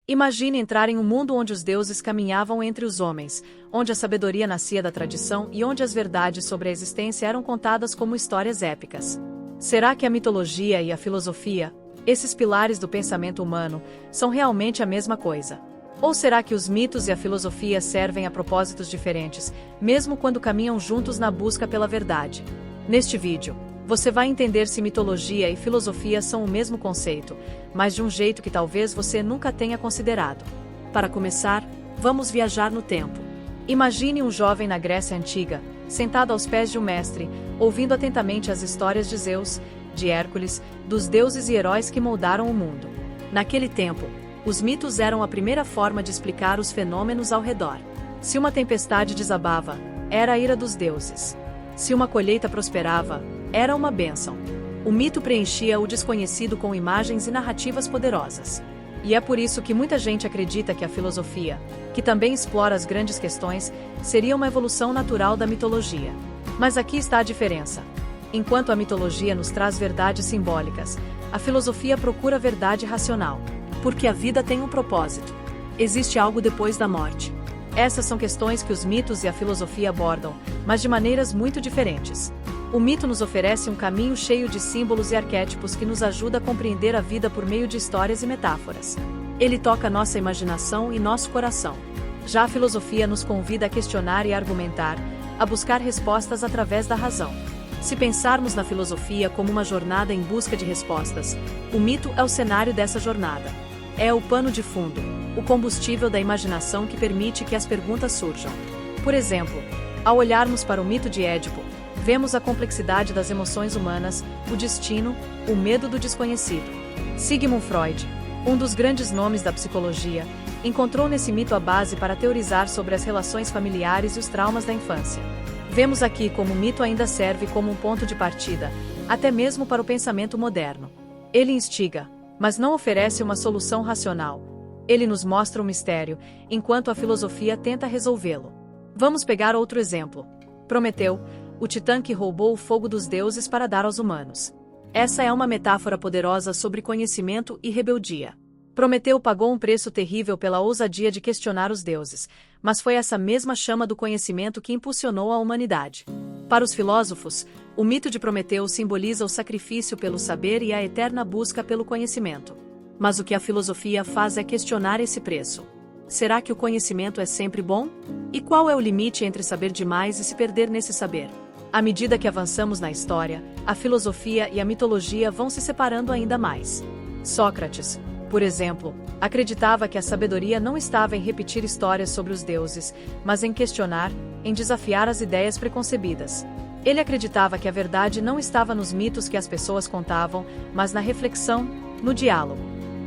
Imagine entrar em um mundo onde os deuses caminhavam entre os homens, onde a sabedoria nascia da tradição e onde as verdades sobre a existência eram contadas como histórias épicas. Será que a mitologia e a filosofia, esses pilares do pensamento humano, são realmente a mesma coisa? Ou será que os mitos e a filosofia servem a propósitos diferentes, mesmo quando caminham juntos na busca pela verdade? Neste vídeo, você vai entender se mitologia e filosofia são o mesmo conceito, mas de um jeito que talvez você nunca tenha considerado. Para começar, vamos viajar no tempo. Imagine um jovem na Grécia Antiga, sentado aos pés de um mestre, ouvindo atentamente as histórias de Zeus, de Hércules, dos deuses e heróis que moldaram o mundo. Naquele tempo, os mitos eram a primeira forma de explicar os fenômenos ao redor. Se uma tempestade desabava, era a ira dos deuses. Se uma colheita prosperava, era uma bênção. O mito preenchia o desconhecido com imagens e narrativas poderosas. E é por isso que muita gente acredita que a filosofia, que também explora as grandes questões, seria uma evolução natural da mitologia. Mas aqui está a diferença. Enquanto a mitologia nos traz verdades simbólicas, a filosofia procura verdade racional. Porque a vida tem um propósito. Existe algo depois da morte. Essas são questões que os mitos e a filosofia abordam, mas de maneiras muito diferentes. O mito nos oferece um caminho cheio de símbolos e arquétipos que nos ajuda a compreender a vida por meio de histórias e metáforas. Ele toca nossa imaginação e nosso coração. Já a filosofia nos convida a questionar e a argumentar, a buscar respostas através da razão. Se pensarmos na filosofia como uma jornada em busca de respostas, o mito é o cenário dessa jornada. É o pano de fundo, o combustível da imaginação que permite que as perguntas surjam. Por exemplo, ao olharmos para o mito de Édipo, vemos a complexidade das emoções humanas, o destino, o medo do desconhecido. Sigmund Freud, um dos grandes nomes da psicologia, encontrou nesse mito a base para teorizar sobre as relações familiares e os traumas da infância. Vemos aqui como o mito ainda serve como um ponto de partida, até mesmo para o pensamento moderno. Ele instiga, mas não oferece uma solução racional. Ele nos mostra um mistério, enquanto a filosofia tenta resolvê-lo. Vamos pegar outro exemplo. Prometeu, o titã que roubou o fogo dos deuses para dar aos humanos. Essa é uma metáfora poderosa sobre conhecimento e rebeldia. Prometeu pagou um preço terrível pela ousadia de questionar os deuses, mas foi essa mesma chama do conhecimento que impulsionou a humanidade. Para os filósofos, o mito de Prometeu simboliza o sacrifício pelo saber e a eterna busca pelo conhecimento. Mas o que a filosofia faz é questionar esse preço. Será que o conhecimento é sempre bom? E qual é o limite entre saber demais e se perder nesse saber? À medida que avançamos na história, a filosofia e a mitologia vão se separando ainda mais. Sócrates, por exemplo, acreditava que a sabedoria não estava em repetir histórias sobre os deuses, mas em questionar, em desafiar as ideias preconcebidas. Ele acreditava que a verdade não estava nos mitos que as pessoas contavam, mas na reflexão, no diálogo.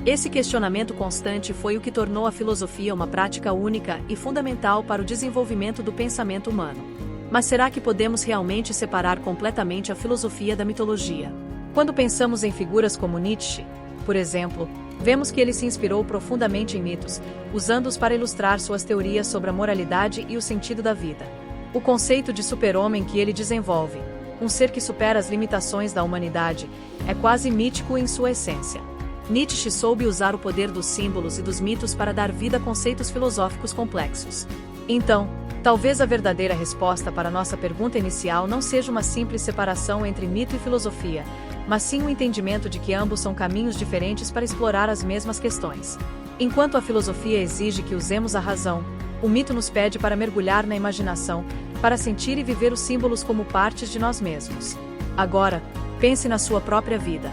Esse questionamento constante foi o que tornou a filosofia uma prática única e fundamental para o desenvolvimento do pensamento humano. Mas será que podemos realmente separar completamente a filosofia da mitologia? Quando pensamos em figuras como Nietzsche, por exemplo, vemos que ele se inspirou profundamente em mitos, usando-os para ilustrar suas teorias sobre a moralidade e o sentido da vida. O conceito de super-homem que ele desenvolve, um ser que supera as limitações da humanidade, é quase mítico em sua essência. Nietzsche soube usar o poder dos símbolos e dos mitos para dar vida a conceitos filosóficos complexos. Então, talvez a verdadeira resposta para nossa pergunta inicial não seja uma simples separação entre mito e filosofia, mas sim o entendimento de que ambos são caminhos diferentes para explorar as mesmas questões. Enquanto a filosofia exige que usemos a razão, o mito nos pede para mergulhar na imaginação, para sentir e viver os símbolos como partes de nós mesmos. Agora, pense na sua própria vida.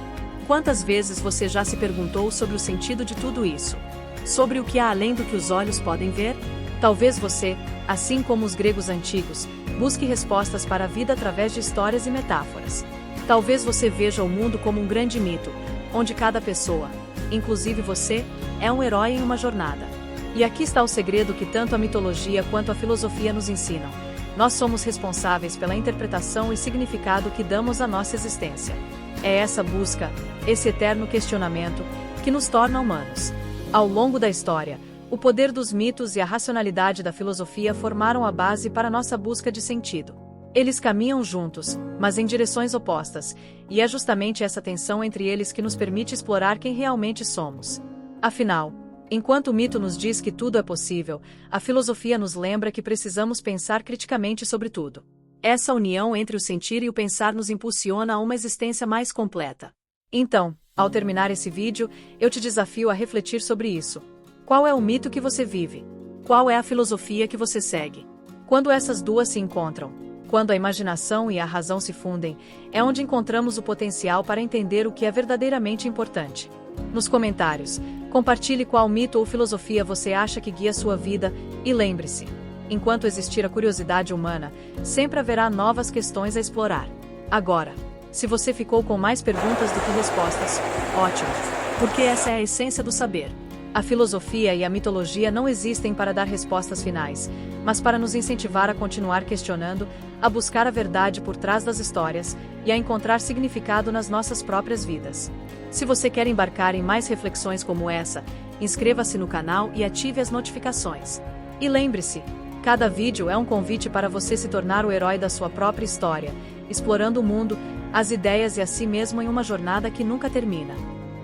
Quantas vezes você já se perguntou sobre o sentido de tudo isso? Sobre o que há além do que os olhos podem ver? Talvez você, assim como os gregos antigos, busque respostas para a vida através de histórias e metáforas. Talvez você veja o mundo como um grande mito, onde cada pessoa, inclusive você, é um herói em uma jornada. E aqui está o segredo que tanto a mitologia quanto a filosofia nos ensinam. Nós somos responsáveis pela interpretação e significado que damos à nossa existência. É essa busca, esse eterno questionamento, que nos torna humanos. Ao longo da história, o poder dos mitos e a racionalidade da filosofia formaram a base para nossa busca de sentido. Eles caminham juntos, mas em direções opostas, e é justamente essa tensão entre eles que nos permite explorar quem realmente somos. Afinal, Enquanto o mito nos diz que tudo é possível, a filosofia nos lembra que precisamos pensar criticamente sobre tudo. Essa união entre o sentir e o pensar nos impulsiona a uma existência mais completa. Então, ao terminar esse vídeo, eu te desafio a refletir sobre isso. Qual é o mito que você vive? Qual é a filosofia que você segue? Quando essas duas se encontram, quando a imaginação e a razão se fundem, é onde encontramos o potencial para entender o que é verdadeiramente importante. Nos comentários, compartilhe qual mito ou filosofia você acha que guia sua vida, e lembre-se, enquanto existir a curiosidade humana, sempre haverá novas questões a explorar. Agora, se você ficou com mais perguntas do que respostas, ótimo, porque essa é a essência do saber. A filosofia e a mitologia não existem para dar respostas finais, mas para nos incentivar a continuar questionando, a buscar a verdade por trás das histórias e a encontrar significado nas nossas próprias vidas. Se você quer embarcar em mais reflexões como essa, inscreva-se no canal e ative as notificações. E lembre-se, cada vídeo é um convite para você se tornar o herói da sua própria história, explorando o mundo, as ideias e a si mesmo em uma jornada que nunca termina.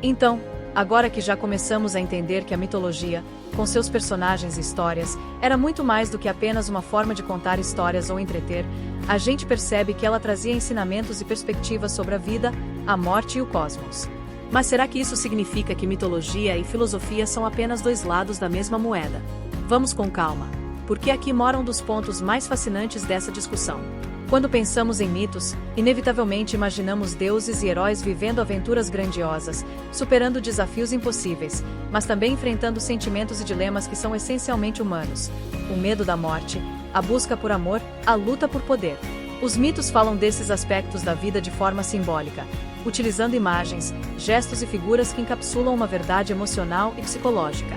Então, agora que já começamos a entender que a mitologia, com seus personagens e histórias, era muito mais do que apenas uma forma de contar histórias ou entreter, a gente percebe que ela trazia ensinamentos e perspectivas sobre a vida, a morte e o cosmos. Mas será que isso significa que mitologia e filosofia são apenas dois lados da mesma moeda? Vamos com calma, porque aqui moram um dos pontos mais fascinantes dessa discussão. Quando pensamos em mitos, inevitavelmente imaginamos deuses e heróis vivendo aventuras grandiosas, superando desafios impossíveis, mas também enfrentando sentimentos e dilemas que são essencialmente humanos: o medo da morte, a busca por amor, a luta por poder. Os mitos falam desses aspectos da vida de forma simbólica, utilizando imagens, gestos e figuras que encapsulam uma verdade emocional e psicológica.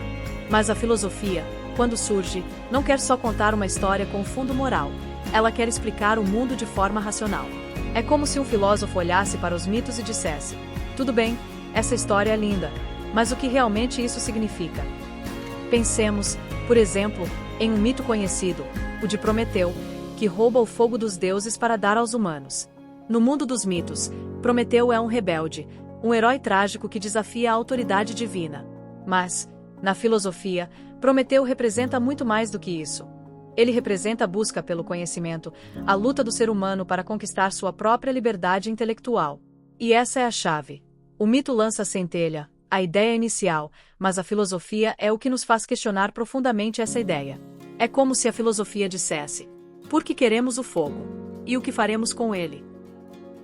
Mas a filosofia, quando surge, não quer só contar uma história com fundo moral. Ela quer explicar o mundo de forma racional. É como se um filósofo olhasse para os mitos e dissesse: tudo bem, essa história é linda, mas o que realmente isso significa? Pensemos, por exemplo, em um mito conhecido, o de Prometeu, que rouba o fogo dos deuses para dar aos humanos. No mundo dos mitos, Prometeu é um rebelde, um herói trágico que desafia a autoridade divina. Mas, na filosofia, Prometeu representa muito mais do que isso. Ele representa a busca pelo conhecimento, a luta do ser humano para conquistar sua própria liberdade intelectual. E essa é a chave. O mito lança a centelha, a ideia inicial, mas a filosofia é o que nos faz questionar profundamente essa ideia. É como se a filosofia dissesse: por que queremos o fogo? E o que faremos com ele?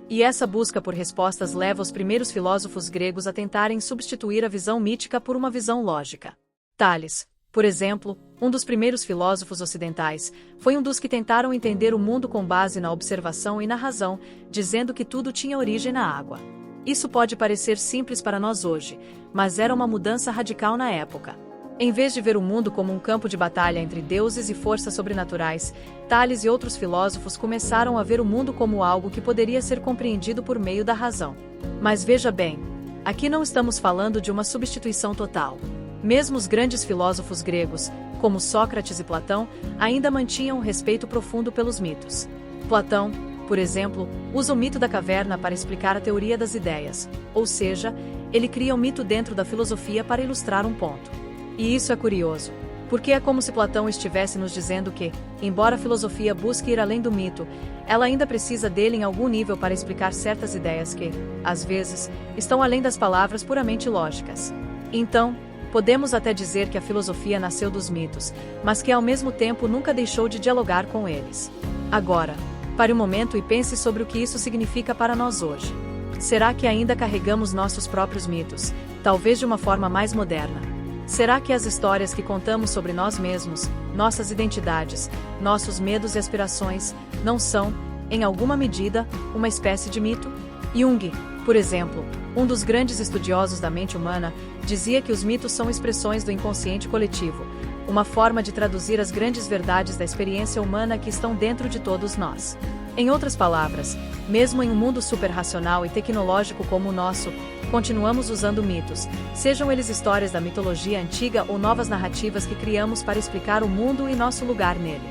E essa busca por respostas leva os primeiros filósofos gregos a tentarem substituir a visão mítica por uma visão lógica. Tales, por exemplo, um dos primeiros filósofos ocidentais, foi um dos que tentaram entender o mundo com base na observação e na razão, dizendo que tudo tinha origem na água. Isso pode parecer simples para nós hoje, mas era uma mudança radical na época. Em vez de ver o mundo como um campo de batalha entre deuses e forças sobrenaturais, Tales e outros filósofos começaram a ver o mundo como algo que poderia ser compreendido por meio da razão. Mas veja bem, aqui não estamos falando de uma substituição total. Mesmo os grandes filósofos gregos, como Sócrates e Platão, ainda mantinham um respeito profundo pelos mitos. Platão, por exemplo, usa o mito da caverna para explicar a teoria das ideias, ou seja, ele cria um mito dentro da filosofia para ilustrar um ponto. E isso é curioso, porque é como se Platão estivesse nos dizendo que, embora a filosofia busque ir além do mito, ela ainda precisa dele em algum nível para explicar certas ideias que, às vezes, estão além das palavras puramente lógicas. Então, podemos até dizer que a filosofia nasceu dos mitos, mas que ao mesmo tempo nunca deixou de dialogar com eles. Agora, pare um momento e pense sobre o que isso significa para nós hoje. Será que ainda carregamos nossos próprios mitos, talvez de uma forma mais moderna? Será que as histórias que contamos sobre nós mesmos, nossas identidades, nossos medos e aspirações, não são, em alguma medida, uma espécie de mito? Jung, por exemplo, um dos grandes estudiosos da mente humana, dizia que os mitos são expressões do inconsciente coletivo, uma forma de traduzir as grandes verdades da experiência humana que estão dentro de todos nós. Em outras palavras, mesmo em um mundo superracional e tecnológico como o nosso, continuamos usando mitos, sejam eles histórias da mitologia antiga ou novas narrativas que criamos para explicar o mundo e nosso lugar nele.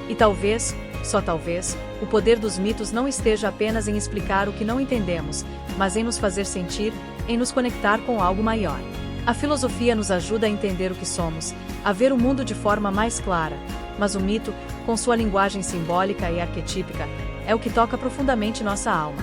E talvez, só talvez, o poder dos mitos não esteja apenas em explicar o que não entendemos, mas em nos fazer sentir, em nos conectar com algo maior. A filosofia nos ajuda a entender o que somos, a ver o mundo de forma mais clara, mas o mito, com sua linguagem simbólica e arquetípica, é o que toca profundamente nossa alma.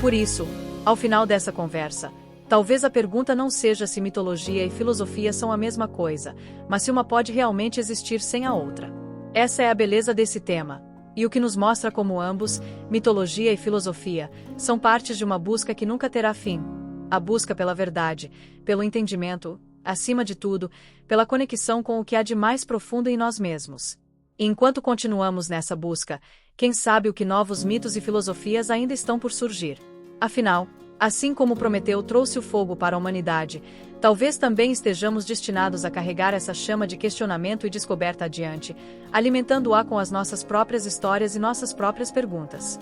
Por isso, ao final dessa conversa, talvez a pergunta não seja se mitologia e filosofia são a mesma coisa, mas se uma pode realmente existir sem a outra. Essa é a beleza desse tema, e o que nos mostra como ambos, mitologia e filosofia, são partes de uma busca que nunca terá fim. A busca pela verdade, pelo entendimento, acima de tudo, pela conexão com o que há de mais profundo em nós mesmos. E enquanto continuamos nessa busca, quem sabe o que novos mitos e filosofias ainda estão por surgir. Afinal, assim como Prometeu trouxe o fogo para a humanidade, talvez também estejamos destinados a carregar essa chama de questionamento e descoberta adiante, alimentando-a com as nossas próprias histórias e nossas próprias perguntas.